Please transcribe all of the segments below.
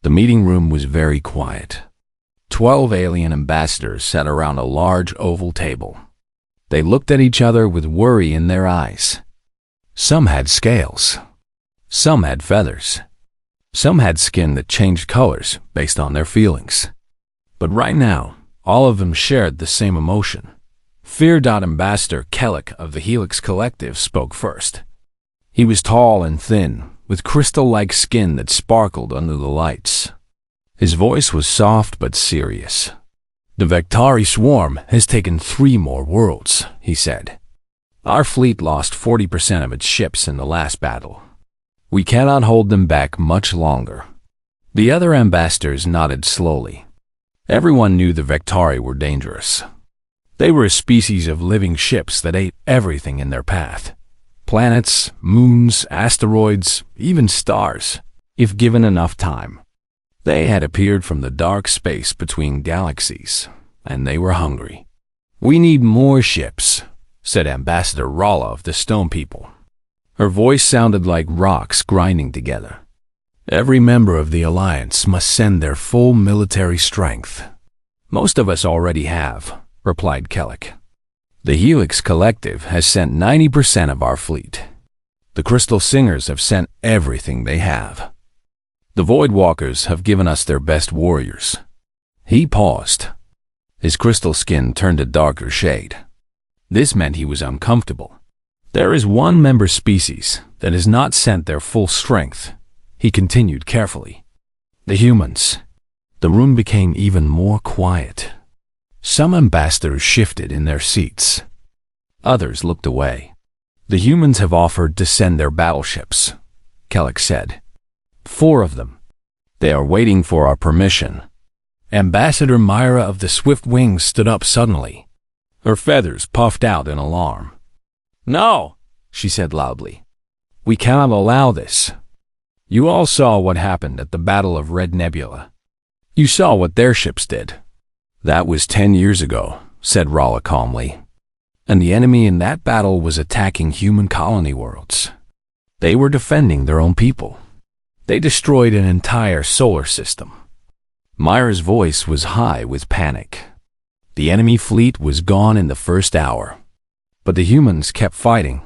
The meeting room was very quiet. 12 alien ambassadors sat around a large oval table. They looked at each other with worry in their eyes. Some had scales. Some had feathers. Some had skin that changed colors based on their feelings. But right now, all of them shared the same emotion. Fear. Ambassador Kellic of the Helix Collective spoke first. He was tall and thin, with crystal-like skin that sparkled under the lights. His voice was soft but serious. "The Vectari swarm has taken 3 more worlds," he said. "Our fleet lost 40% of its ships in the last battle. We cannot hold them back much longer." The other ambassadors nodded slowly. Everyone knew the Vectari were dangerous. They were a species of living ships that ate everything in their path. Planets, moons, asteroids, even stars, if given enough time. They had appeared from the dark space between galaxies, and they were hungry. "We need more ships," said Ambassador Rala of the Stone People. Her voice sounded like rocks grinding together. "Every member of the Alliance must send their full military strength." "Most of us already have," replied Kellic. "The Helix Collective has sent 90% of our fleet. The Crystal Singers have sent everything they have. The Void Walkers have given us their best warriors." He paused. His crystal skin turned a darker shade. This meant he was uncomfortable. "There is one member species that has not sent their full strength," he continued carefully. "The humans." The room became even more quiet. Some ambassadors shifted in their seats. Others looked away. "The humans have offered to send their battleships," Kellic said. 4 of them. They are waiting for our permission." Ambassador Myra of the Swift Wings stood up suddenly. Her feathers puffed out in alarm. "No," she said loudly. "We cannot allow this. You all saw what happened at the Battle of Red Nebula. You saw what their ships did." "That was 10 years ago," said Rala calmly. "And the enemy in that battle was attacking human colony worlds. They were defending their own people. They destroyed an entire solar system." Myra's voice was high with panic. "The enemy fleet was gone in the first hour. But the humans kept fighting.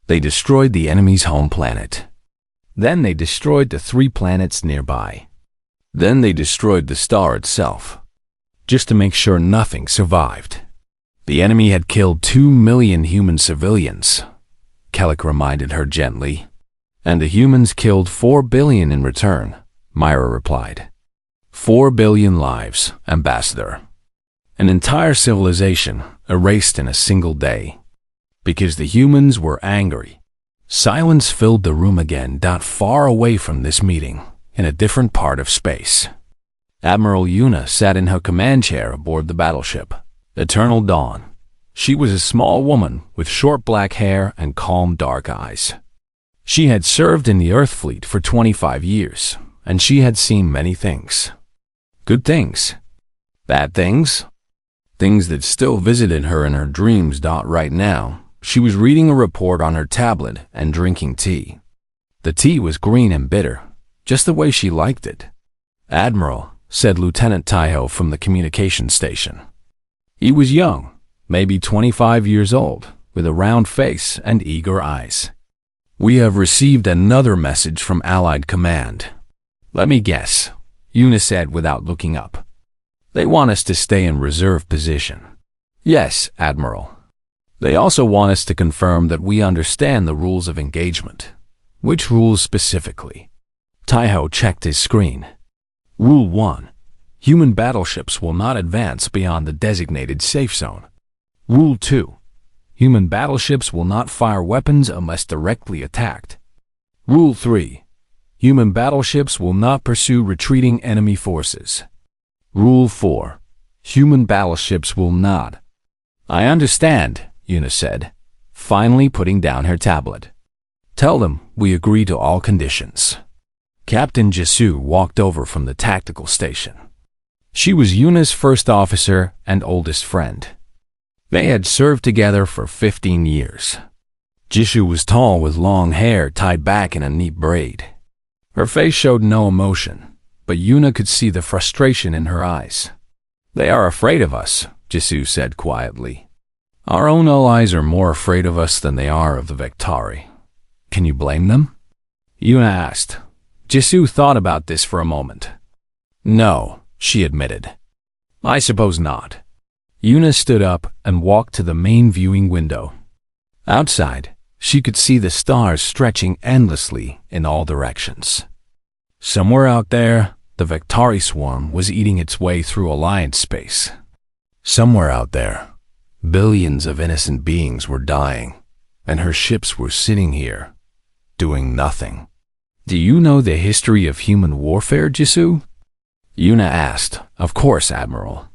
They destroyed the enemy's home planet. Then they destroyed the 3 planets nearby. Then they destroyed the star itself, just to make sure nothing survived. The enemy had killed 2 million human civilians," Kellic reminded her gently. "And the humans killed 4 billion in return," Myra replied. 4 billion lives, Ambassador. An entire civilization erased in a single day. Because the humans were angry. Silence filled the room again, far away from this meeting, in a different part of space. Admiral Yuna sat in her command chair aboard the battleship, Eternal Dawn. She was a small woman with short black hair and calm dark eyes. She had served in the Earth Fleet for 25 years, and she had seen many things. Good things. Bad things. Things that still visited her in her dreams. Right now, she was reading a report on her tablet and drinking tea. The tea was green and bitter, just the way she liked it. "Admiral," said Lieutenant Taiho from the communication station. He was young, maybe 25 years old, with a round face and eager eyes. "We have received another message from Allied Command." "Let me guess," Yuna said without looking up. "They want us to stay in reserve position." "Yes, Admiral. They also want us to confirm that we understand the rules of engagement." "Which rules specifically?" Taiho checked his screen. "Rule 1. Human battleships will not advance beyond the designated safe zone. Rule 2. Human battleships will not fire weapons unless directly attacked. Rule 3. Human battleships will not pursue retreating enemy forces. Rule 4. Human battleships will not." "I understand," Yuna said, finally putting down her tablet. "Tell them we agree to all conditions." Captain Jisu walked over from the tactical station. She was Yuna's first officer and oldest friend. They had served together for 15 years. Jishu was tall with long hair tied back in a neat braid. Her face showed no emotion, but Yuna could see the frustration in her eyes. "They are afraid of us," Jisoo said quietly. "Our own allies are more afraid of us than they are of the Vektari. Can you blame them?" Yuna asked. Jisoo thought about this for a moment. "No," she admitted. "I suppose not." Yuna stood up and walked to the main viewing window. Outside, she could see the stars stretching endlessly in all directions. Somewhere out there, the Vektari swarm was eating its way through Alliance space. Somewhere out there, billions of innocent beings were dying, and her ships were sitting here, doing nothing. "Do you know the history of human warfare, Jisoo?" Yuna asked. "Of course, Admiral."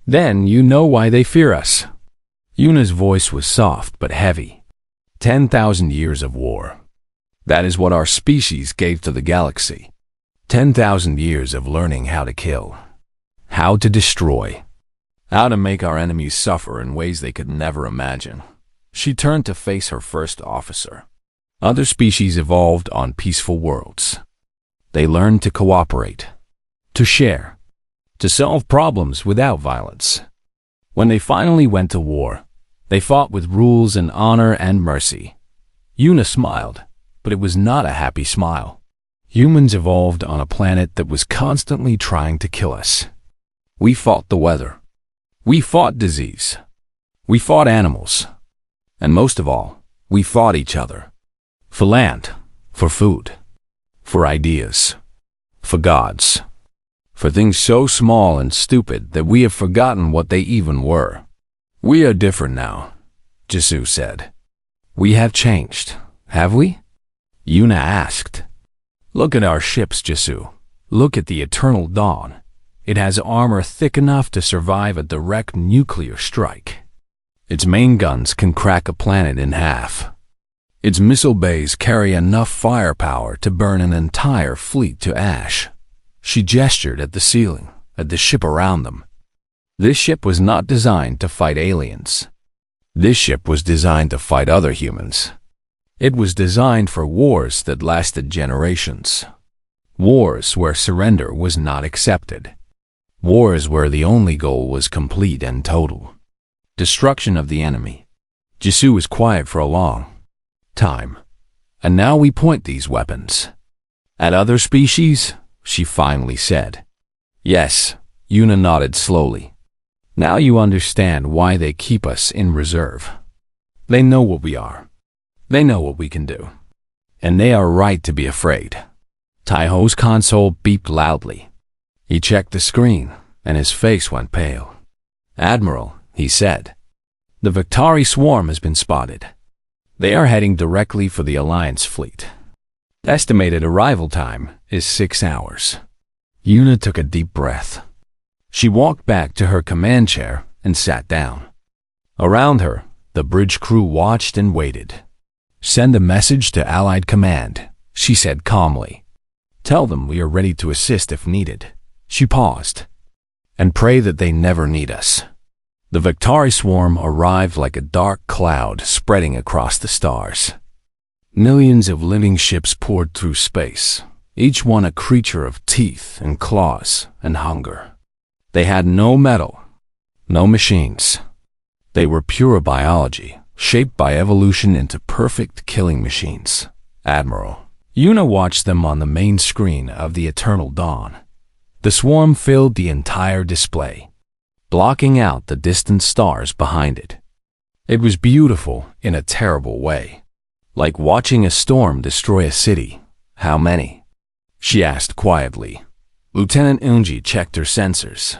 "Then you know why they fear us." Yuna's voice was soft but heavy. 10,000 years of war. That is what our species gave to the galaxy. 10,000 years of learning how to kill, how to destroy, how to make our enemies suffer in ways they could never imagine. She turned to face her first officer. Other species evolved on peaceful worlds. They learned to cooperate, to share, to solve problems without violence. When they finally went to war, they fought with rules and honor and mercy. Yuna smiled, but it was not a happy smile. Humans evolved on a planet that was constantly trying to kill us. We fought the weather. We fought disease. We fought animals. And most of all, we fought each other. For land, for food, for ideas, for gods. For things so small and stupid that we have forgotten what they even were. "We are different now," Jisoo said. "We have changed, have we?" Yuna asked. "Look at our ships, Jisoo. Look at the Eternal Dawn. It has armor thick enough to survive a direct nuclear strike. Its main guns can crack a planet in half. Its missile bays carry enough firepower to burn an entire fleet to ash." She gestured at the ceiling, at the ship around them. This ship was not designed to fight aliens. This ship was designed to fight other humans. It was designed for wars that lasted generations. Wars where surrender was not accepted. Wars where the only goal was complete and total destruction of the enemy. Jisoo was quiet for a long time. "And now we point these weapons at other species?" she finally said. "Yes," Yuna nodded slowly. "Now you understand why they keep us in reserve. They know what we are. They know what we can do. And they are right to be afraid." Taiho's console beeped loudly. He checked the screen, and his face went pale. "Admiral," he said, "the Vektari swarm has been spotted. They are heading directly for the Alliance fleet. Estimated arrival time is 6 hours. Yuna took a deep breath. She walked back to her command chair and sat down. Around her, the bridge crew watched and waited. "Send a message to Allied Command," she said calmly. "Tell them we are ready to assist if needed." She paused. "And pray that they never need us." The Vektari swarm arrived like a dark cloud spreading across the stars. Millions of living ships poured through space, each one a creature of teeth and claws and hunger. They had no metal, no machines. They were pure biology, shaped by evolution into perfect killing machines. "Admiral." Yuna watched them on the main screen of the Eternal Dawn. The swarm filled the entire display, blocking out the distant stars behind it. It was beautiful in a terrible way, like watching a storm destroy a city. "How many?" she asked quietly. Lieutenant Eunji checked her sensors.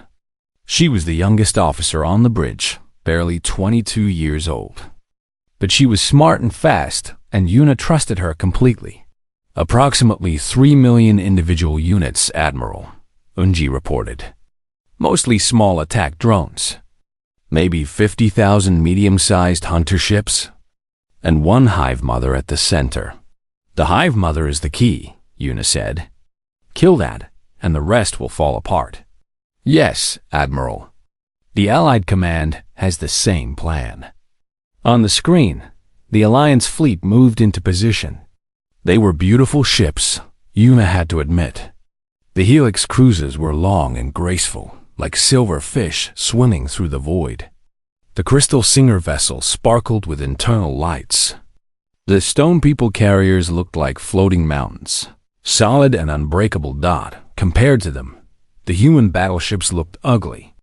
She was the youngest officer on the bridge, barely 22 years old. But she was smart and fast, and Yuna trusted her completely. "Approximately 3 million individual units, Admiral," Eunji reported. "Mostly small attack drones. Maybe 50,000 medium-sized hunter ships, and one hive mother at the center." "The hive mother is the key," Yuna said. "Kill that, and the rest will fall apart." "Yes, Admiral." The Allied Command has the same plan. On the screen, the Alliance fleet moved into position. They were beautiful ships, Yuna had to admit. The Helix cruises were long and graceful, like silver fish swimming through the void. The Crystal Singer vessel sparkled with internal lights. The Stone People carriers looked like floating mountains, solid and unbreakable. Compared to them, the human battleships looked ugly.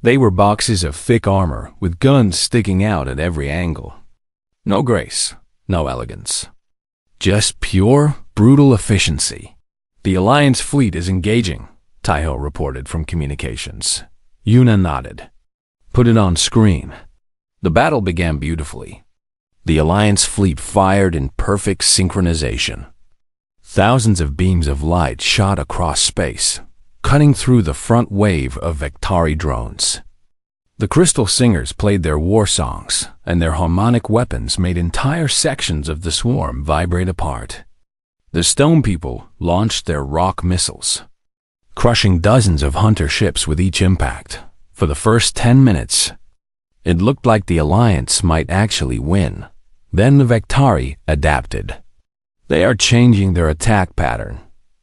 They were boxes of thick armor with guns sticking out at every angle. No grace, no elegance. Just pure, brutal efficiency. "The Alliance fleet is engaging," Taiho reported from communications. Yuna nodded. "Put it on screen." The battle began beautifully. The Alliance fleet fired in perfect synchronization. Thousands of beams of light shot across space, cutting through the front wave of Vektari drones. The Crystal Singers played their war songs, and their harmonic weapons made entire sections of the swarm vibrate apart. The Stone People launched their rock missiles, crushing dozens of hunter ships with each impact. For the first 10 minutes, it looked like the Alliance might actually win. Then the Vektari adapted. "They are changing their attack pattern,"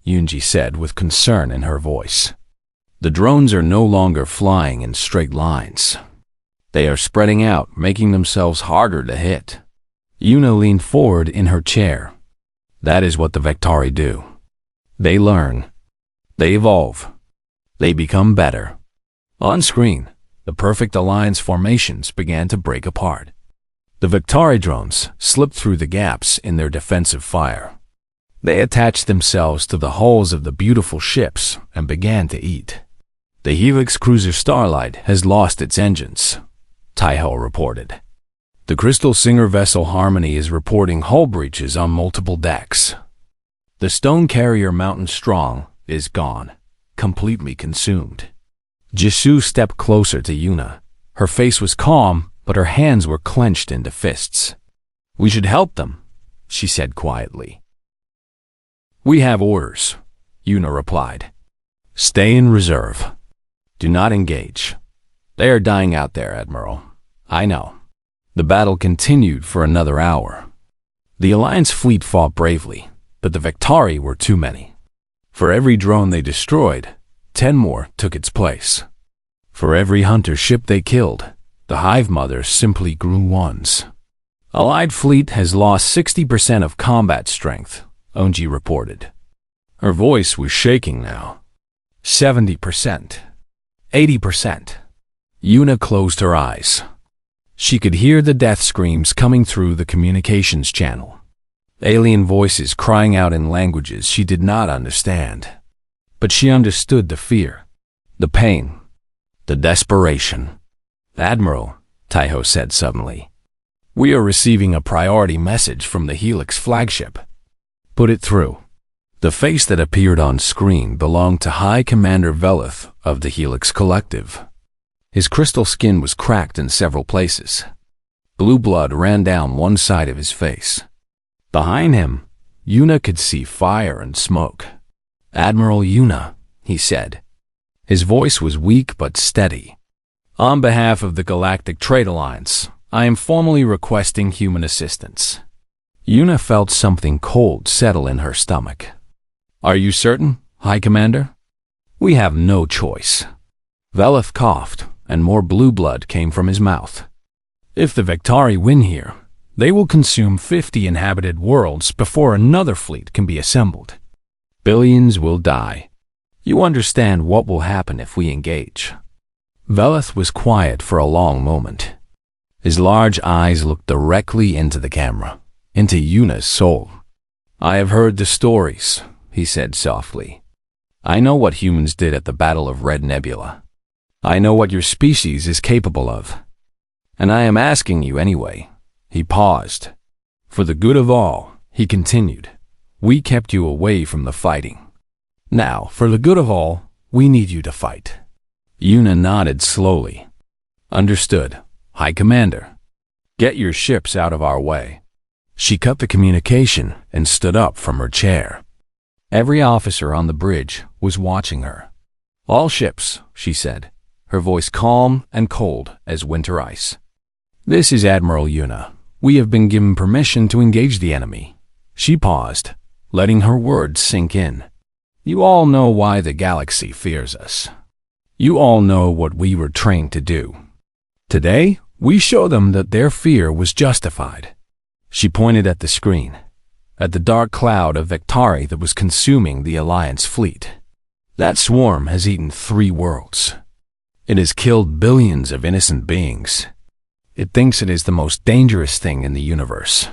Yunji said with concern in her voice. "The drones are no longer flying in straight lines. They are spreading out, making themselves harder to hit." Yuna leaned forward in her chair. "That is what the Vektari do. They learn. They evolve. They become better." On screen, the perfect Alliance formations began to break apart. The Vektari drones slipped through the gaps in their defensive fire. They attached themselves to the hulls of the beautiful ships and began to eat. "The Helix cruiser Starlight has lost its engines," Taiho reported. "The Crystal Singer vessel Harmony is reporting hull breaches on multiple decks. The stone carrier Mountain Strong is gone, completely consumed." Jisoo stepped closer to Yuna. Her face was calm, but her hands were clenched into fists. "We should help them," she said quietly. "We have orders," Yuna replied. "Stay in reserve. Do not engage. They are dying out there, Admiral. I know." The battle continued for another hour. The Alliance fleet fought bravely, but the Vektari were too many. For every drone they destroyed, 10 more took its place. For every hunter ship they killed, the Hive Mother simply grew ones. "Allied fleet has lost 60% of combat strength," Onji reported. Her voice was shaking now. 70%. 80%. Yuna closed her eyes. She could hear the death screams coming through the communications channel. Alien voices crying out in languages she did not understand. But she understood the fear, the pain, the desperation. "Admiral," Taiho said suddenly, "we are receiving a priority message from the Helix flagship." "Put it through." The face that appeared on screen belonged to High Commander Velith of the Helix Collective. His crystal skin was cracked in several places. Blue blood ran down one side of his face. Behind him, Yuna could see fire and smoke. "Admiral Yuna," he said. His voice was weak but steady. "On behalf of the Galactic Trade Alliance, I am formally requesting human assistance." Yuna felt something cold settle in her stomach. "Are you certain, High Commander?" "We have no choice." Velith coughed, and more blue blood came from his mouth. "If the Vektari win here, they will consume 50 inhabited worlds before another fleet can be assembled. Billions will die. You understand what will happen if we engage." Velith was quiet for a long moment. His large eyes looked directly into the camera, into Yuna's soul. "I have heard the stories," he said softly. "I know what humans did at the Battle of Red Nebula. I know what your species is capable of. And I am asking you anyway." He paused. "For the good of all," he continued, "we kept you away from the fighting. Now, for the good of all, we need you to fight." Yuna nodded slowly. "Understood, High Commander. Get your ships out of our way." She cut the communication and stood up from her chair. Every officer on the bridge was watching her. "All ships," she said, her voice calm and cold as winter ice. "This is Admiral Yuna. We have been given permission to engage the enemy." She paused, letting her words sink in. You all know why the galaxy fears us. You all know what we were trained to do. Today, we show them that their fear was justified." She pointed at the screen, at the dark cloud of Vectari that was consuming the Alliance fleet. "That swarm has eaten 3 worlds. It has killed billions of innocent beings. It thinks it is the most dangerous thing in the universe."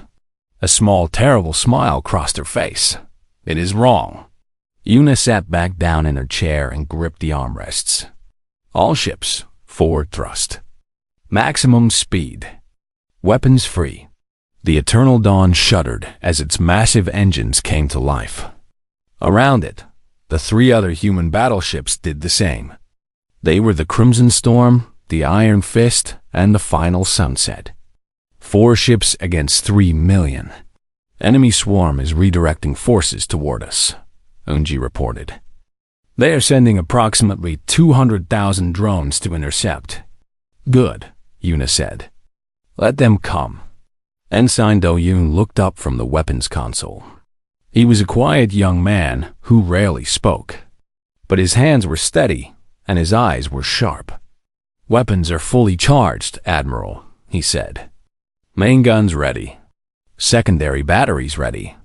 A small, terrible smile crossed her face. "It is wrong." Una sat back down in her chair and gripped the armrests. "All ships, forward thrust. Maximum speed. Weapons free." The Eternal Dawn shuddered as its massive engines came to life. Around it, the 3 other human battleships did the same. They were the Crimson Storm, the Iron Fist, and the Final Sunset. 4 ships against 3 million. "Enemy swarm is redirecting forces toward us," Unji reported. "They are sending approximately 200,000 drones to intercept." "Good," Una said. "Let them come." Ensign Do-yoon looked up from the weapons console. He was a quiet young man who rarely spoke, but his hands were steady and his eyes were sharp. "Weapons are fully charged, Admiral," he said. "Main guns ready. Secondary batteries ready.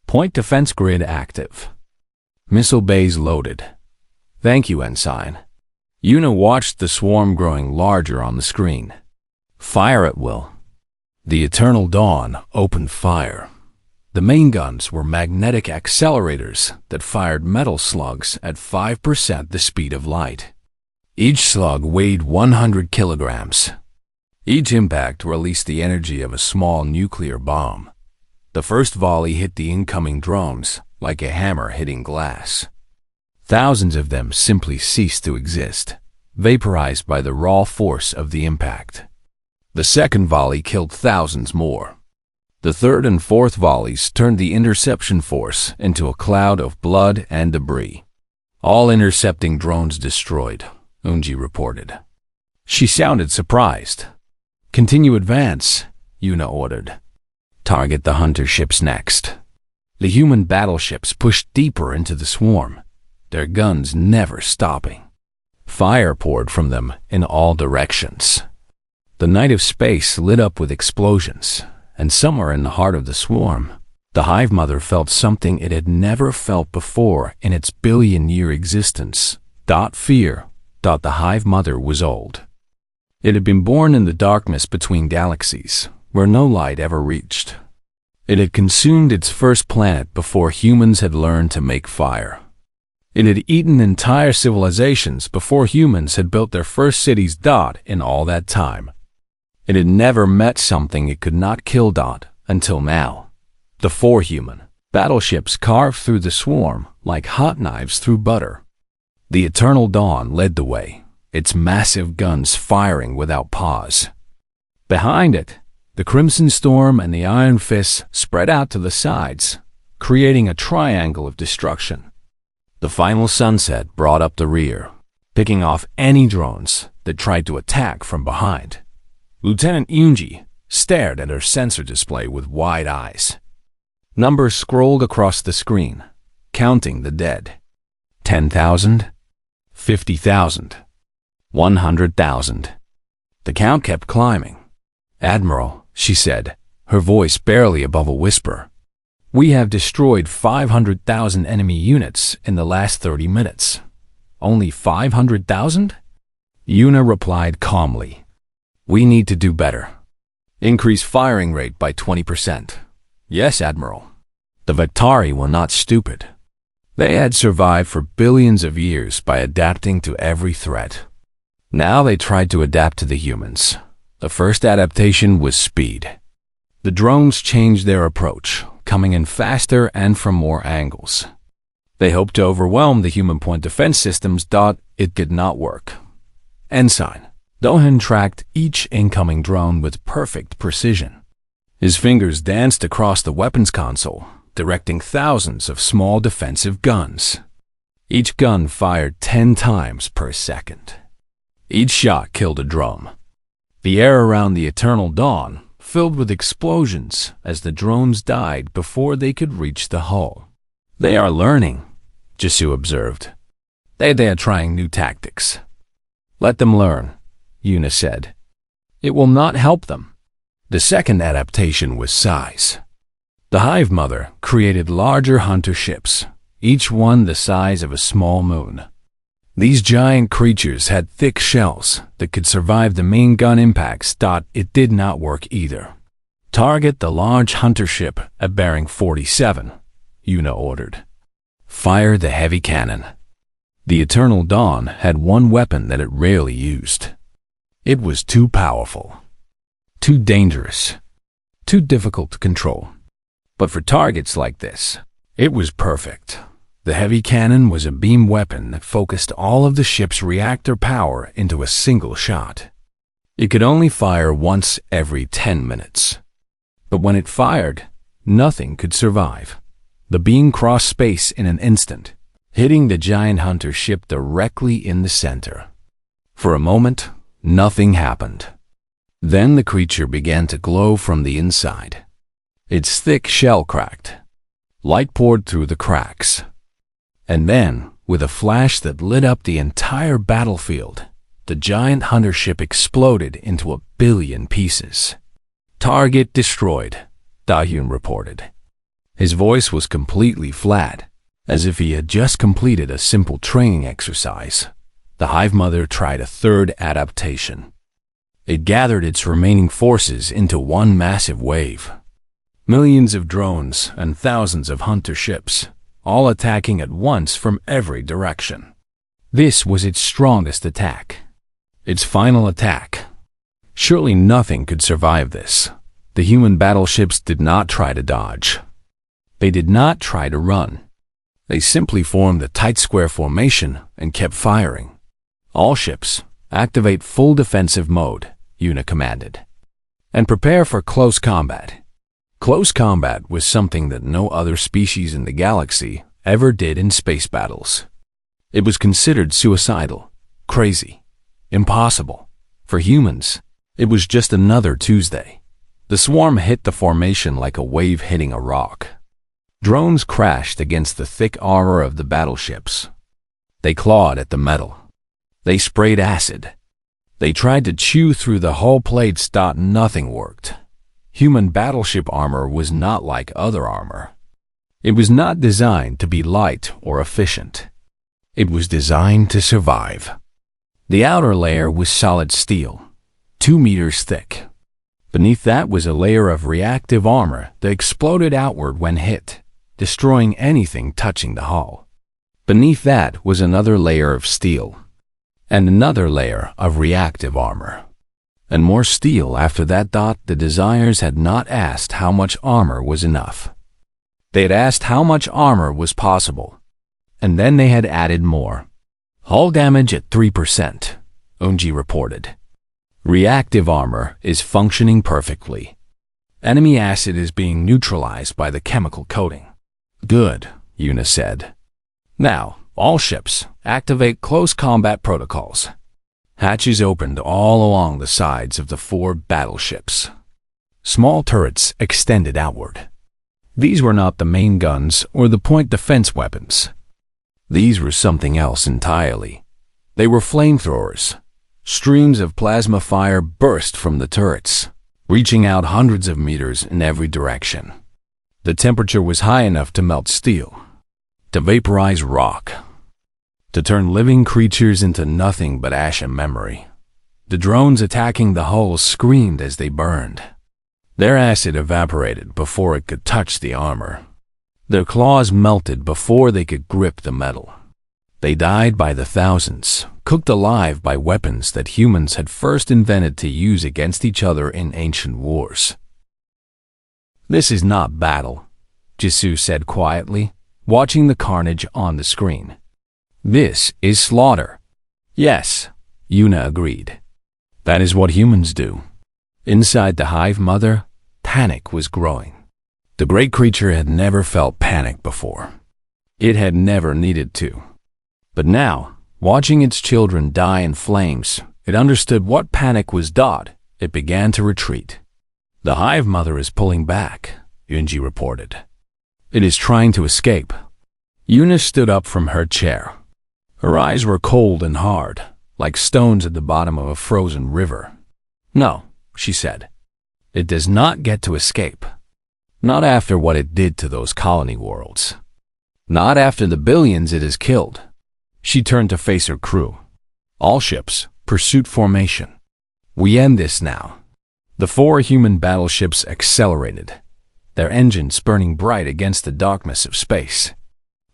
Point defense grid active. Missile bays loaded." "Thank you, Ensign." Una watched the swarm growing larger on the screen. "Fire at will." The Eternal Dawn opened fire. The main guns were magnetic accelerators that fired metal slugs at 5% the speed of light. Each slug weighed 100 kilograms. Each impact released the energy of a small nuclear bomb. The first volley hit the incoming drones like a hammer hitting glass. Thousands of them simply ceased to exist, vaporized by the raw force of the impact. The second volley killed thousands more. The third and fourth volleys turned the interception force into a cloud of blood and debris. "All intercepting drones destroyed," Unji reported. She sounded surprised. "Continue advance," Una ordered. "Target the hunter ships next." The human battleships pushed deeper into the swarm, their guns never stopping. Fire poured from them in all directions. The night of space lit up with explosions, and somewhere in the heart of the swarm, the Hive Mother felt something it had never felt before in its billion-year existence. Fear. The Hive Mother was old. It had been born in the darkness between galaxies, where no light ever reached. It had consumed its first planet before humans had learned to make fire. It had eaten entire civilizations before humans had built their first cities. In all that time, it had never met something it could not kill. Until now. The 4 human battleships carved through the swarm like hot knives through butter. The Eternal Dawn led the way, its massive guns firing without pause. Behind it, the Crimson Storm and the Iron Fist spread out to the sides, creating a triangle of destruction. The Final Sunset brought up the rear, picking off any drones that tried to attack from behind. Lieutenant Unji stared at her sensor display with wide eyes. Numbers scrolled across the screen, counting the dead. 10,000, 50,000, 100,000. The count kept climbing. "Admiral," she said, her voice barely above a whisper, "we have destroyed 500,000 enemy units in the last 30 minutes. Only 500,000? Una replied calmly, "We need to do better. Increase firing rate by 20%. "Yes, Admiral." The Vectari were not stupid. They had survived for billions of years by adapting to every threat. Now they tried to adapt to the humans. The first adaptation was speed. The drones changed their approach, coming in faster and from more angles. They hoped to overwhelm the human point defense systems. It did not work. Ensign Dohan tracked each incoming drone with perfect precision. His fingers danced across the weapons console, directing thousands of small defensive guns. Each gun fired 10 times per second. Each shot killed a drone. The air around the Eternal Dawn filled with explosions as the drones died before they could reach the hull. "They are learning," Jisoo observed. They're trying new tactics. Let them learn, Yuna said. It will not help them. The second adaptation was size. The Hive Mother created larger hunter ships, each one the size of a small moon. These giant creatures had thick shells that could survive the main gun impacts. It did not work either. Target the large hunter ship at bearing 47, Yuna ordered. Fire the heavy cannon. The Eternal Dawn had one weapon that it rarely used. It was too powerful, too dangerous, too difficult to control. But for targets like this, it was perfect. The heavy cannon was a beam weapon that focused all of the ship's reactor power into a single shot. It could only fire once every 10 minutes. But when it fired, nothing could survive. The beam crossed space in an instant, hitting the giant hunter ship directly in the center. For a moment, nothing happened. Then the creature began to glow from the inside. Its thick shell cracked. Light poured through the cracks. And then, with a flash that lit up the entire battlefield, the giant hunter ship exploded into 1 billion pieces. Target destroyed, Da-hyun reported. His voice was completely flat, as if he had just completed a simple training exercise. The Hive Mother tried a third adaptation. It gathered its remaining forces into one massive wave. Millions of drones and thousands of hunter ships, all attacking at once from every direction. This was its strongest attack. Its final attack. Surely nothing could survive this. The human battleships did not try to dodge. They did not try to run. They simply formed a tight square formation and kept firing. All ships, activate full defensive mode, Yuna commanded. And prepare for close combat. Close combat was something that no other species in the galaxy ever did in space battles. It was considered suicidal, crazy, impossible. For humans, it was just another Tuesday. The swarm hit the formation like a wave hitting a rock. Drones crashed against the thick armor of the battleships. They clawed at the metal. They sprayed acid. They tried to chew through the hull plates. Nothing worked. Human battleship armor was not like other armor. It was not designed to be light or efficient. It was designed to survive. The outer layer was solid steel, 2 meters thick. Beneath that was a layer of reactive armor that exploded outward when hit, destroying anything touching the hull. Beneath that was another layer of steel, and another layer of reactive armor. And more steel after that. The designers had not asked how much armor was enough. They had asked how much armor was possible, and then they had added more. Hull damage at 3%, Eunji reported. Reactive armor is functioning perfectly. Enemy acid is being neutralized by the chemical coating. Good, Yuna said. Now, all ships, activate close combat protocols. Hatches opened all along the sides of the 4 battleships. Small turrets extended outward. These were not the main guns or the point defense weapons. These were something else entirely. They were flamethrowers. Streams of plasma fire burst from the turrets, reaching out hundreds of meters in every direction. The temperature was high enough to melt steel, to vaporize rock, to turn living creatures into nothing but ash and memory. The drones attacking the hulls screamed as they burned. Their acid evaporated before it could touch the armor. Their claws melted before they could grip the metal. They died by the thousands, cooked alive by weapons that humans had first invented to use against each other in ancient wars. This is not battle, Jisoo said quietly, watching the carnage on the screen. This is slaughter. Yes, Yuna agreed. That is what humans do. Inside the Hive Mother, panic was growing. The great creature had never felt panic before. It had never needed to. But now, watching its children die in flames, it understood what panic was. It began to retreat. The Hive Mother is pulling back, Eunji reported. It is trying to escape. Eunice stood up from her chair. Her eyes were cold and hard, like stones at the bottom of a frozen river. "No," she said. "It does not get to escape. Not after what it did to those colony worlds. Not after the billions it has killed." She turned to face her crew. "All ships, pursuit formation. We end this now." The 4 human battleships accelerated, their engines burning bright against the darkness of space.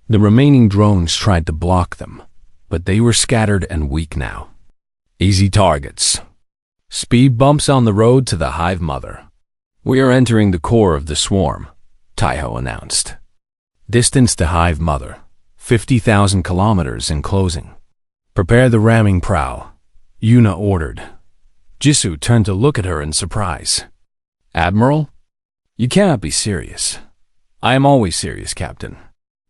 The remaining drones tried to block them, but they were scattered and weak now. "Easy targets. Speed bumps on the road to the Hive Mother. We are entering the core of the swarm," Taiho announced. "Distance to Hive Mother, 50,000 kilometers in closing. Prepare the ramming prow," Yuna ordered. Jisoo turned to look at her in surprise. "Admiral? You cannot be serious." "I am always serious, Captain."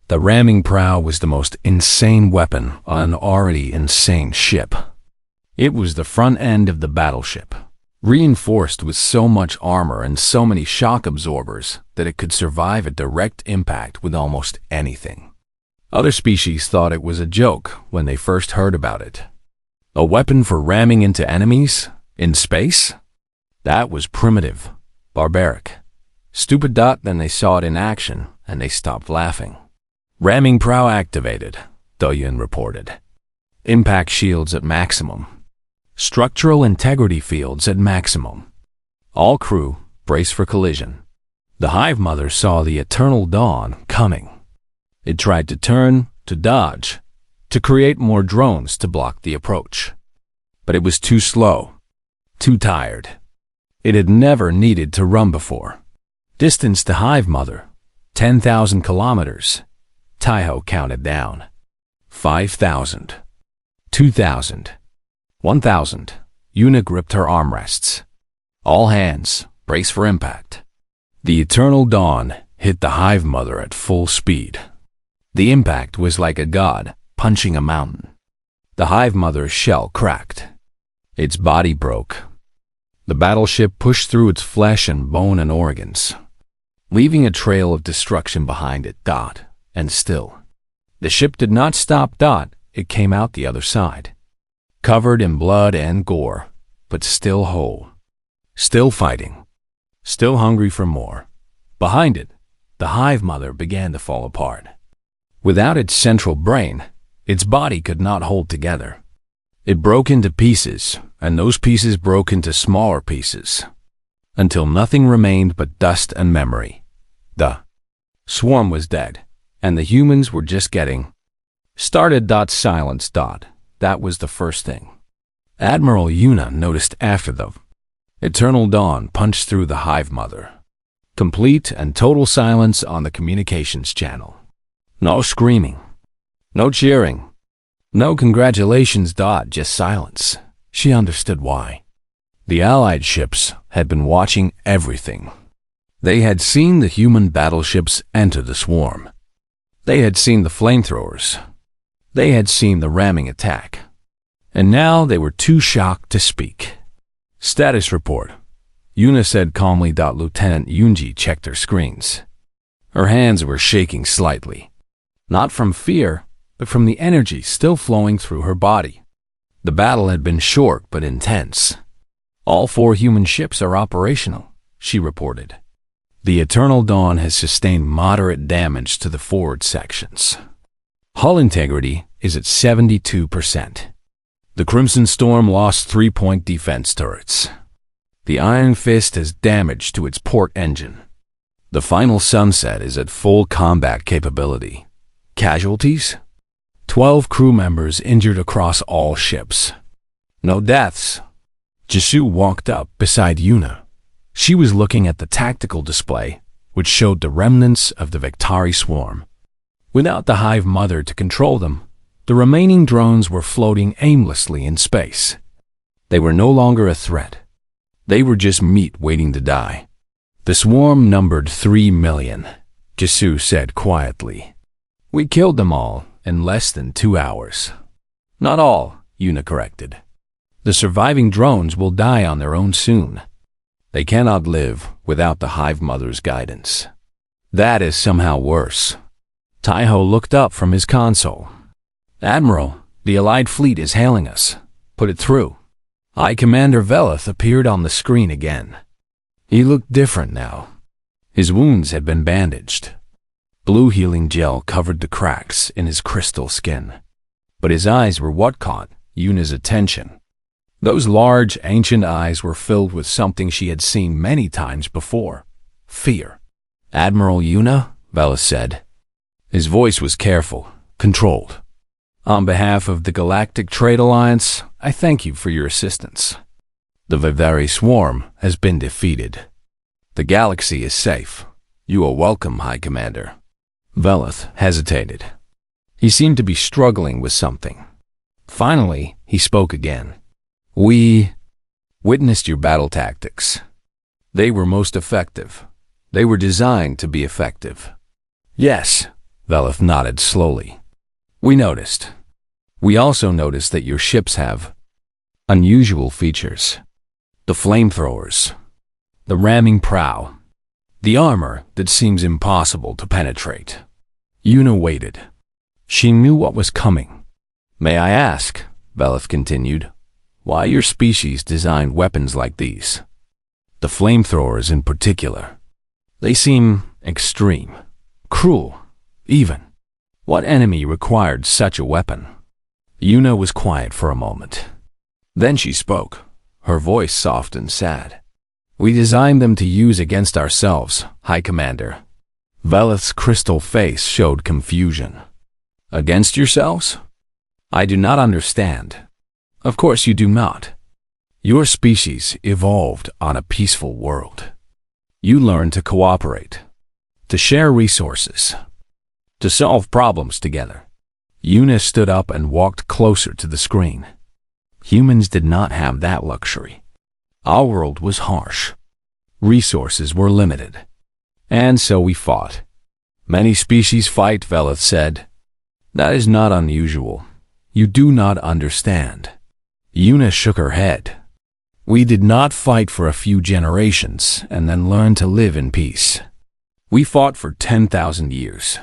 The ramming prow was the most insane weapon on an already insane ship. It was the front end of the battleship, reinforced with so much armor and so many shock absorbers that it could survive a direct impact with almost anything. Other species thought it was a joke when they first heard about it. A weapon for ramming into enemies? In space? That was primitive, barbaric. Stupid. Then they saw it in action, and they stopped laughing. "Ramming prow activated," Doyun reported. "Impact shields at maximum. Structural integrity fields at maximum. All crew, brace for collision." The Hive Mother saw the eternal dawn coming. It tried to turn, to dodge, to create more drones to block the approach. But it was too slow, too tired. It had never needed to run before. Distance to Hive Mother, 10,000 kilometers. Taiho counted down. 5,000. 2,000. 1,000. Yuna gripped her armrests. "All hands, brace for impact." The eternal dawn hit the Hive Mother at full speed. The impact was like a god punching a mountain. The Hive Mother's shell cracked. Its body broke. The battleship pushed through its flesh and bone and organs, leaving a trail of destruction behind it. And still, the ship did not stop. It came out the other side, covered in blood and gore, but still whole, still fighting, still hungry for more. Behind it, the Hive Mother began to fall apart. Without its central brain, its body could not hold together. It broke into pieces, and those pieces broke into smaller pieces, until nothing remained but dust and memory. The swarm was dead, and the humans were just getting started. Silence. That was the first thing Admiral Yuna noticed after the eternal dawn punched through the Hive Mother. Complete and total silence on the communications channel. No screaming, no cheering, no congratulations. Just silence. She understood why. The Allied ships had been watching everything. They had seen the human battleships enter the swarm. They had seen the flamethrowers. They had seen the ramming attack. And now they were too shocked to speak. "Status report," Yuna said calmly. Lieutenant Yunji checked her screens. Her hands were shaking slightly. Not from fear, but from the energy still flowing through her body. The battle had been short but intense. "All 4 human ships are operational," she reported. "The Eternal Dawn has sustained moderate damage to the forward sections. Hull integrity is at 72%. The Crimson Storm lost 3-point defense turrets. The Iron Fist has damage to its port engine. The Final Sunset is at full combat capability. Casualties? 12 crew members injured across all ships. No deaths." Jisoo walked up beside Yuna. She was looking at the tactical display, which showed the remnants of the Victari swarm. Without the Hive Mother to control them, the remaining drones were floating aimlessly in space. They were no longer a threat. They were just meat waiting to die. "The swarm numbered 3 million, Jisoo said quietly. "We killed them all in less than 2 hours." "Not all," Yuna corrected. "The surviving drones will die on their own soon. They cannot live without the Hive Mother's guidance. That is somehow worse." Taiho looked up from his console. "Admiral, the Allied fleet is hailing us. Put it through." High Commander Veleth appeared on the screen again. He looked different now. His wounds had been bandaged. Blue healing gel covered the cracks in his crystal skin. But his eyes were what caught Yuna's attention. Those large, ancient eyes were filled with something she had seen many times before: fear. "Admiral Yuna," Veleth said. His voice was careful, controlled. "On behalf of the Galactic Trade Alliance, I thank you for your assistance. The Vivari swarm has been defeated. The galaxy is safe. You are welcome, High Commander." Veleth hesitated. He seemed to be struggling with something. Finally, he spoke again. "We witnessed your battle tactics. They were most effective. They were designed to be effective." "Yes," Veleth nodded slowly. "We noticed. We also noticed that your ships have unusual features. The flamethrowers, the ramming prow, the armor that seems impossible to penetrate." Yuna waited. She knew what was coming. "May I ask," Veleth continued, "why your species designed weapons like these? The flamethrowers in particular. They seem extreme, cruel, even. What enemy required such a weapon?" Yuna was quiet for a moment. Then she spoke, her voice soft and sad. "We designed them to use against ourselves, High Commander." Veleth's crystal face showed confusion. "Against yourselves? I do not understand." "Of course you do not. Your species evolved on a peaceful world. You learned to cooperate, to share resources, to solve problems together." Yuna stood up and walked closer to the screen. Humans did not have that luxury. Our world was harsh. Resources were limited. And so we fought. "Many species fight," Veleth said. "That is not unusual. You do not understand." Yuna shook her head. "We did not fight for a few generations and then learn to live in peace. We fought for 10,000 years.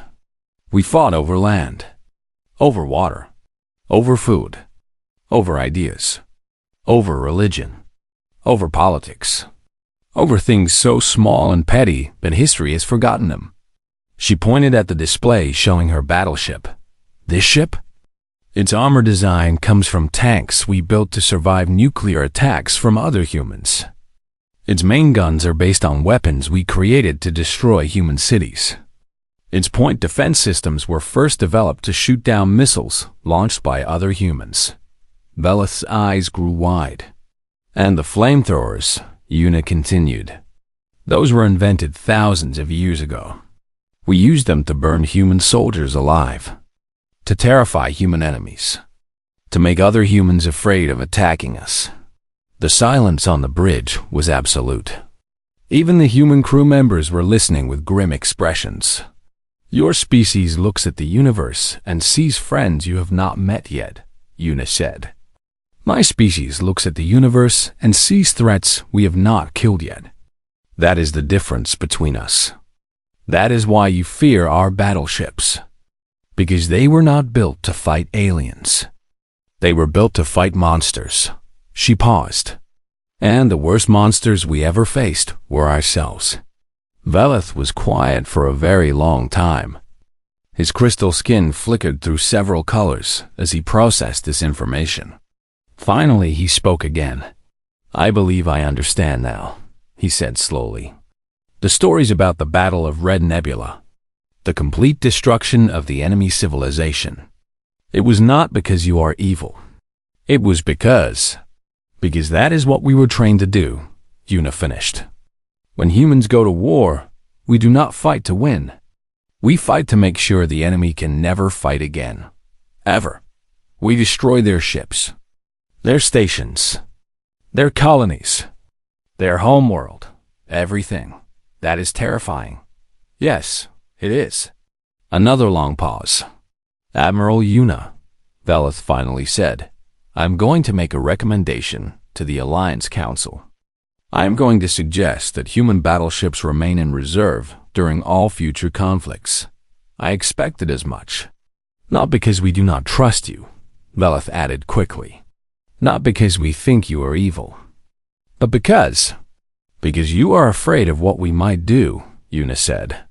We fought over land, over water, over food, over ideas, over religion, over politics, over things so small and petty that history has forgotten them." She pointed at the display showing her battleship. "This ship? Its armor design comes from tanks we built to survive nuclear attacks from other humans. Its main guns are based on weapons we created to destroy human cities. Its point defense systems were first developed to shoot down missiles launched by other humans." Veleth's eyes grew wide. "And the flamethrowers," Yuna continued. "Those were invented thousands of years ago. We used them to burn human soldiers alive, to terrify human enemies, to make other humans afraid of attacking us. The silence on the bridge was absolute. Even the human crew members were listening with grim expressions. Your species looks at the universe and sees friends you have not met yet, Yuna said. My species looks at the universe and sees threats we have not killed yet. That is the difference between us. That is why you fear our battleships. Because they were not built to fight aliens. They were built to fight monsters. She paused. And the worst monsters we ever faced were ourselves. Veleth was quiet for a very long time. His crystal skin flickered through several colors as he processed this information. Finally, he spoke again. I believe I understand now, he said slowly. The stories about the Battle of Red Nebula, the complete destruction of the enemy civilization. It was not because you are evil. It was because that is what we were trained to do, Yuna finished. When humans go to war, we do not fight to win. We fight to make sure the enemy can never fight again. Ever. We destroy their ships, their stations, their colonies, their homeworld, everything. That is terrifying. Yes, it is. Another long pause. Admiral Yuna, Veleth finally said, I'm going to make a recommendation to the Alliance Council. I am going to suggest that human battleships remain in reserve during all future conflicts. I expected as much. Not because we do not trust you, Veleth added quickly. Not because we think you are evil, but because you are afraid of what we might do, Una said.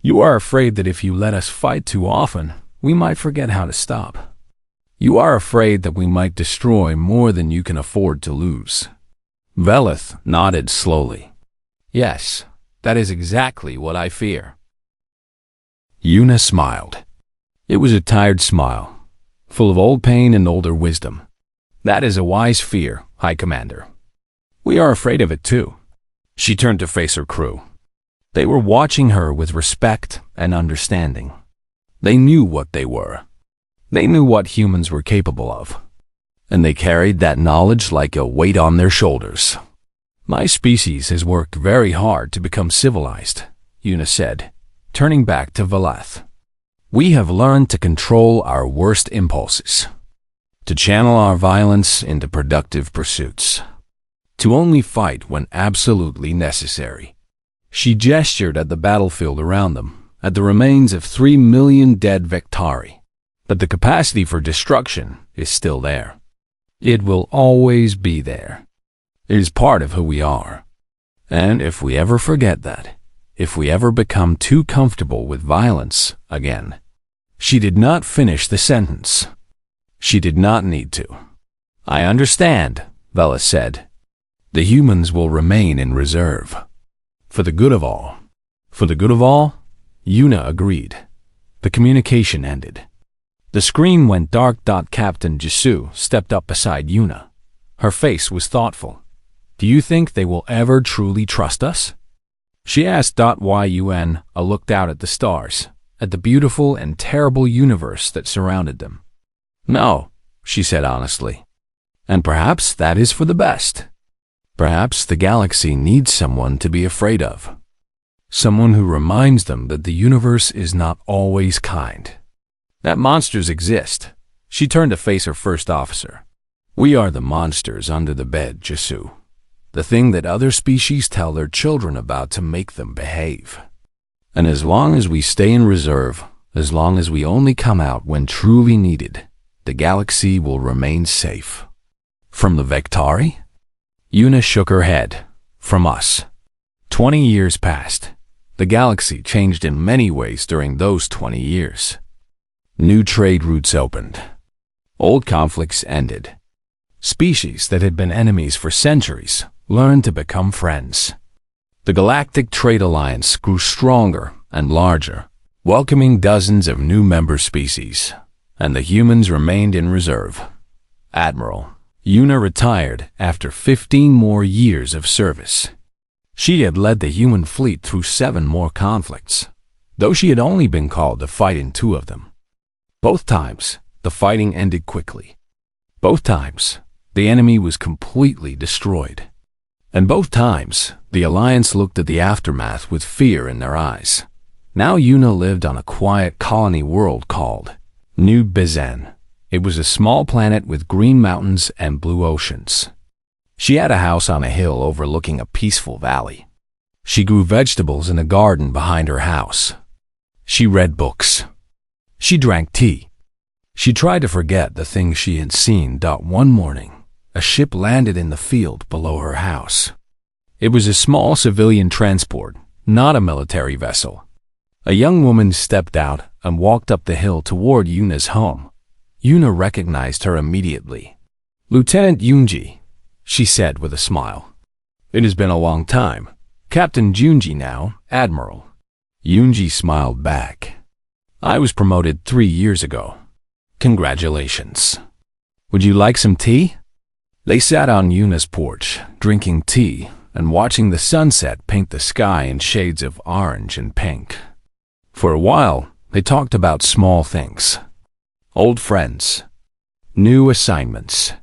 You are afraid that if you let us fight too often, we might forget how to stop. You are afraid that we might destroy more than you can afford to lose. Veleth nodded slowly. Yes, that is exactly what I fear. Una smiled. It was a tired smile, full of old pain and older wisdom. That is a wise fear, High Commander. We are afraid of it too. She turned to face her crew. They were watching her with respect and understanding. They knew what they were. They knew what humans were capable of. And they carried that knowledge like a weight on their shoulders. My species has worked very hard to become civilized, Una said, turning back to Veleth. We have learned to control our worst impulses, to channel our violence into productive pursuits, to only fight when absolutely necessary. She gestured at the battlefield around them, at the remains of 3 million dead Vectari. But the capacity for destruction is still there. It will always be there. It is part of who we are. And if we ever forget that, if we ever become too comfortable with violence again. She did not finish the sentence. She did not need to. I understand, Veleth said. The humans will remain in reserve. For the good of all. For the good of all? Una agreed. The communication ended. The screen went dark. Captain Jisoo stepped up beside Una. Her face was thoughtful. Do you think they will ever truly trust us? She asked. Yun looked out at the stars, at the beautiful and terrible universe that surrounded them. No, she said honestly. And perhaps that is for the best. Perhaps the galaxy needs someone to be afraid of. Someone who reminds them that the universe is not always kind. That monsters exist. She turned to face her first officer. We are the monsters under the bed, Jisoo. The thing that other species tell their children about to make them behave. And as long as we stay in reserve, as long as we only come out when truly needed, the galaxy will remain safe. From the Vectari? Una shook her head. From us. 20 years passed. The galaxy changed in many ways during those 20 years. New trade routes opened. Old conflicts ended. Species that had been enemies for centuries learned to become friends. The Galactic Trade Alliance grew stronger and larger, welcoming dozens of new member species, and the humans remained in reserve. Admiral Una retired after 15 more years of service. She had led the human fleet through 7 more conflicts, though she had only been called to fight in 2 of them. Both times, the fighting ended quickly. Both times, the enemy was completely destroyed. And both times, the Alliance looked at the aftermath with fear in their eyes. Now Una lived on a quiet colony world called New Bizen. It was a small planet with green mountains and blue oceans. She had a house on a hill overlooking a peaceful valley. She grew vegetables in a garden behind her house. She read books. She drank tea. She tried to forget the things she had seen. One morning, a ship landed in the field below her house. It was a small civilian transport, not a military vessel. A young woman stepped out and walked up the hill toward Una's home. Una recognized her immediately. Lieutenant Junji, she said with a smile. It has been a long time. Captain Junji now, Admiral. Junji smiled back. I was promoted 3 years ago. Congratulations. Would you like some tea? They sat on Una's porch, drinking tea and watching the sunset paint the sky in shades of orange and pink. For a while, they talked about small things. Old friends. New assignments.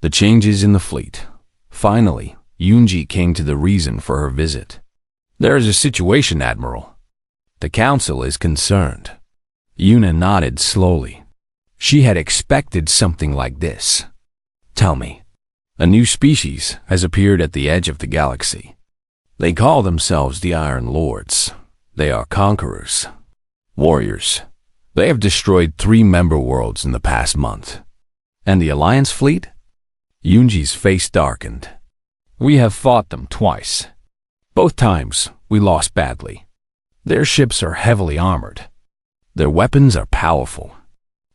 The changes in the fleet. Finally, Junji came to the reason for her visit. There is a situation, Admiral. The Council is concerned. Una nodded slowly. She had expected something like this. Tell me. A new species has appeared at the edge of the galaxy. They call themselves the Iron Lords. They are conquerors. Warriors. They have destroyed 3 member worlds in the past month. And the Alliance fleet? Yunji's face darkened. We have fought them twice. Both times, we lost badly. Their ships are heavily armored. Their weapons are powerful.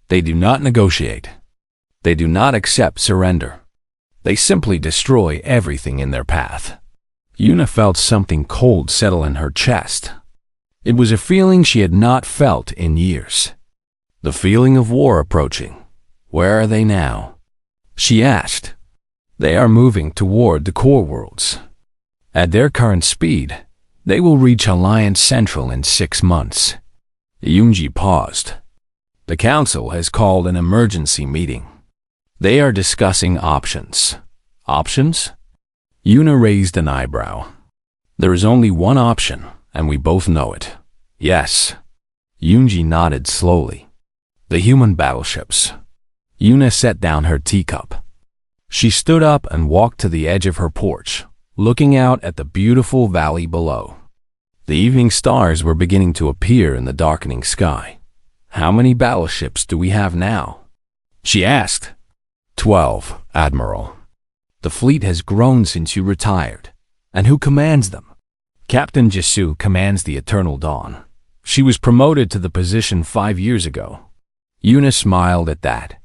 They do not negotiate. They do not accept surrender. They simply destroy everything in their path. Yuna felt something cold settle in her chest. It was a feeling she had not felt in years. The feeling of war approaching. Where are they now? She asked. They are moving toward the core worlds. At their current speed, they will reach Alliance Central in 6 months. Yunji paused. The council has called an emergency meeting. They are discussing options. Options? Yuna raised an eyebrow. There is only one option, and we both know it. Yes. Yunji nodded slowly. The human battleships. Yuna set down her teacup. She stood up and walked to the edge of her porch, looking out at the beautiful valley below. The evening stars were beginning to appear in the darkening sky. How many battleships do we have now? She asked. 12, Admiral. The fleet has grown since you retired. And who commands them? Captain Jisoo commands the Eternal Dawn. She was promoted to the position 5 years ago. Yuna smiled at that.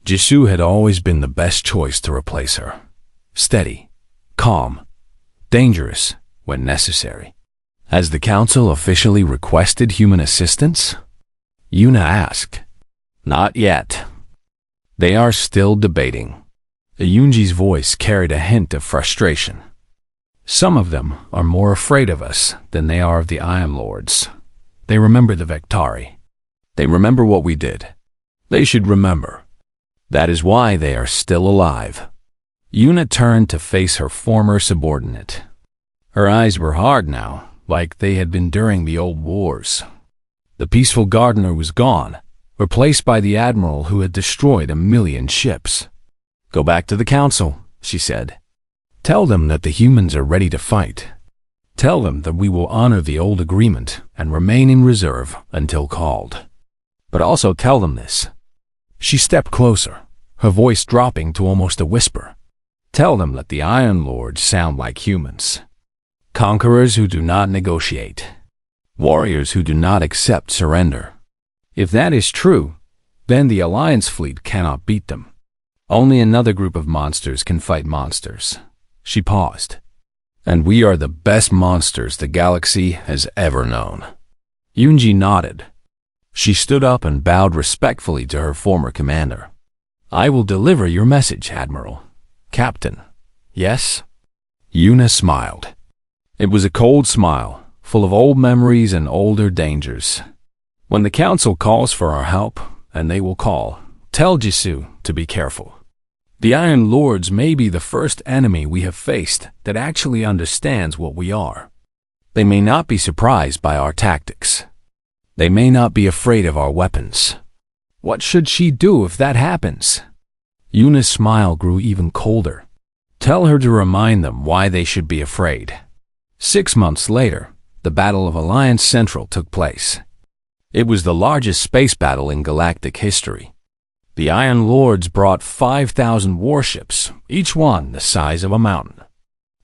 Jisoo had always been the best choice to replace her. Steady, calm, dangerous when necessary. Has the council officially requested human assistance? Yuna asked. Not yet. They are still debating. Yunji's voice carried a hint of frustration. Some of them are more afraid of us than they are of the Iron Lords. They remember the Vectari. They remember what we did. They should remember. That is why they are still alive. Yuna turned to face her former subordinate. Her eyes were hard now, like they had been during the old wars. The peaceful gardener was gone, replaced by the admiral who had destroyed 1 million ships. Go back to the council, she said. Tell them that the humans are ready to fight. Tell them that we will honor the old agreement and remain in reserve until called. But also tell them this. She stepped closer, her voice dropping to almost a whisper. Tell them that the Iron Lords sound like humans. Conquerors who do not negotiate. Warriors who do not accept surrender. If that is true, then the Alliance fleet cannot beat them. Only another group of monsters can fight monsters. She paused. And we are the best monsters the galaxy has ever known. Yunji nodded. She stood up and bowed respectfully to her former commander. I will deliver your message, Admiral. Captain. Yes? Yuna smiled. It was a cold smile, full of old memories and older dangers. When the council calls for our help, and they will call, tell Jisoo to be careful. The Iron Lords may be the first enemy we have faced that actually understands what we are. They may not be surprised by our tactics. They may not be afraid of our weapons. What should she do if that happens? Yuna's smile grew even colder. Tell her to remind them why they should be afraid. 6 months later, the Battle of Alliance Central took place. It was the largest space battle in galactic history. The Iron Lords brought 5,000 warships, each one the size of a mountain.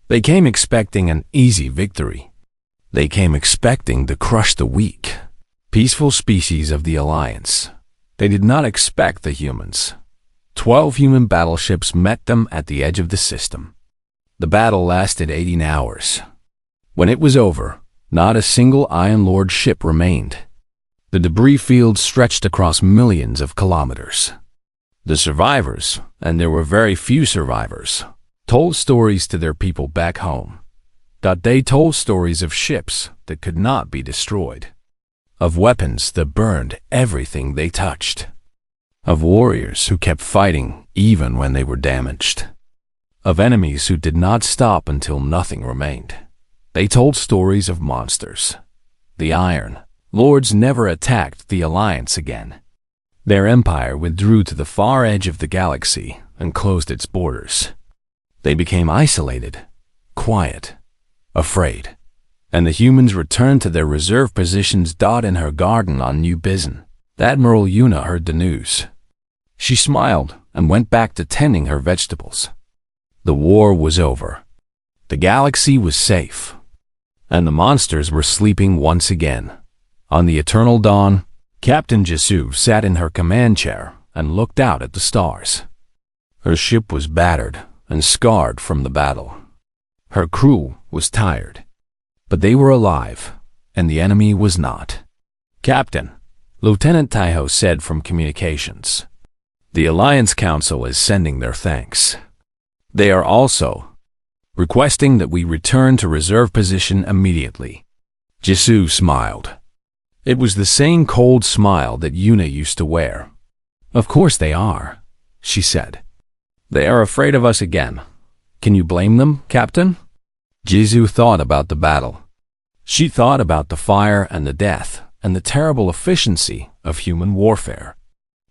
They came expecting an easy victory. They came expecting to crush the weak, peaceful species of the Alliance. They did not expect the humans. 12 human battleships met them at the edge of the system. The battle lasted 18 hours. When it was over, not a single Iron Lord ship remained. The debris field stretched across millions of kilometers. The survivors, and there were very few survivors, told stories to their people back home. They told stories of ships that could not be destroyed, of weapons that burned everything they touched, of warriors who kept fighting even when they were damaged, of enemies who did not stop until nothing remained. They told stories of monsters. The Iron Lords never attacked the Alliance again. Their empire withdrew to the far edge of the galaxy and closed its borders. They became isolated, quiet, afraid. and the humans returned to their reserve positions in her garden on New Bizen. Admiral Yuna heard the news. She smiled and went back to tending her vegetables. The war was over. The galaxy was safe, and the monsters were sleeping once again. On the eternal dawn, Captain Jisoo sat in her command chair and looked out at the stars. Her ship was battered and scarred from the battle. Her crew was tired, but they were alive, and the enemy was not. "Captain," Lieutenant Taiho said from communications, "the Alliance Council is sending their thanks. They are also requesting that we return to reserve position immediately." Jisoo smiled. It was the same cold smile that Yuna used to wear. "Of course they are," she said. "They are afraid of us again. Can you blame them, Captain?" Jisoo thought about the battle. She thought about the fire and the death and the terrible efficiency of human warfare.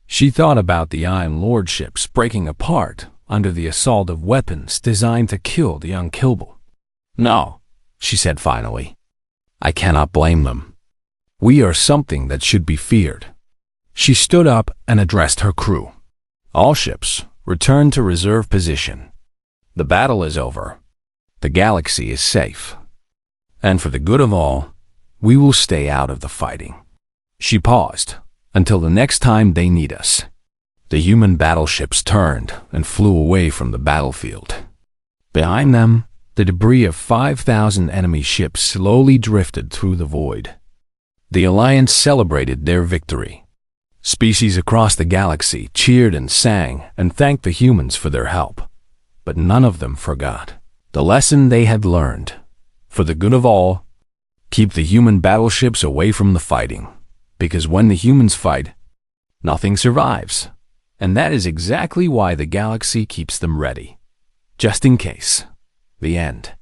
She thought about the Iron Lord ships breaking apart under the assault of weapons designed to kill the unkillable. "No," she said finally. "I cannot blame them. We are something that should be feared." She stood up and addressed her crew. "All ships, return to reserve position. The battle is over. The galaxy is safe. And for the good of all, we will stay out of the fighting." She paused until the next time they need us. The human battleships turned and flew away from the battlefield. Behind them, the debris of 5,000 enemy ships slowly drifted through the void. The Alliance celebrated their victory. Species across the galaxy cheered and sang and thanked the humans for their help. But none of them forgot the lesson they had learned. For the good of all, keep the human battleships away from the fighting, because when the humans fight, nothing survives. And that is exactly why the galaxy keeps them ready. Just in case. The end.